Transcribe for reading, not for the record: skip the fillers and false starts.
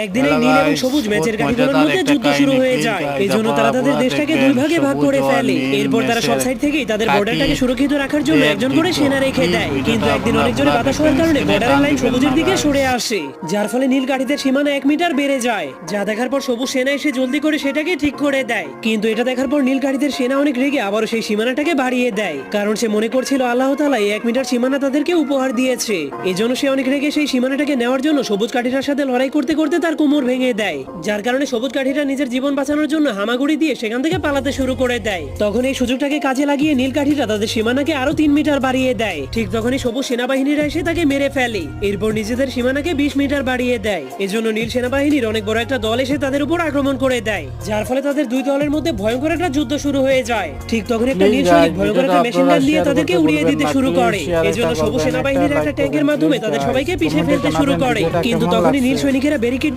একদিন এই নীল এবং সবুজ ম্যাচের কাঠিগুলোর মধ্যে যুদ্ধ শুরু হয়ে যায়। এই জন্য তারা তাদের দেশটাকে দুই ভাগে ভাগ করে ফেলে। এরপর তারা সব সাইড থেকেই তাদের বর্ডারটাকে সুরক্ষিত রাখার জন্য একজন করে সেনা রেখে দেয়। কিন্তু একদিন অনেক জোরে বাতাস হওয়ার কারণে বর্ডারের লাইন সবুজের দিকে সরে আসে, যার ফলে নীল কাঠিতে সীমানা 1 মিটার বেড়ে যায়। যা দেখার পর সবুজ সেনা এসে জলদি করে সেটাকে ঠিক করে দেয়। কিন্তু এটা দেখার পর নীল কাঠিদের সেনা অনেক রেগে আবারও সেই সীমানাটাকে বাড়িয়ে দেয়, কারণ সে মনে করছিল আল্লাহ তাআলা এই 1 মিটার সীমানা তাদেরকে উপহার দিয়েছে। এজন্য সে অনেক রেগে সেই সীমানাটাকে নেওয়ার জন্য সবুজ কাঠিটার সাথে লড়াই করতে করতে তার কোমর ভেঙে দেয়, যার কারণে সবুজ কাঠিটা নিজের জীবন বাঁচানোর জন্য হামাগুড়ি দিয়ে সেখান থেকে পালাতে শুরু করে দেয়। তখন এই সুযোগটাকে কাজে লাগিয়ে নীল কাঠিটা তাদের সীমানাকে আরো 3 মিটার বাড়িয়ে দেয়। ঠিক তখনই সবুজ সেনাবাহিনীরা এসে তাকে মেরে ফেলে। এরপর নিজেদের সীমানাকে 20 মিটার বাড়িয়ে দেয়। এজন্য নীল সেনাবাহিনীর অনেক বড় একটা দল এসে তাদের উপর আক্রমণ করে দেয়, যার ফলে তাদের দুই দলের মধ্যে ভয়ঙ্কর একটা যুদ্ধ শুরু হয়ে যায়। ঠিক তখন একটা নীল সৈনিক ভয়ঙ্কর একটা মেশিন গান দিয়ে তাদেরকে উড়িয়ে দিতে শুরু করে। এজন্য সবুজ সেনাবাহিনীর একটা ট্যাঙ্কের মাধ্যমে তাদের সবাইকে পিছিয়ে ফেলতে শুরু করে। কিন্তু তখনই নীল সৈনিকেরা ব্যারিকেড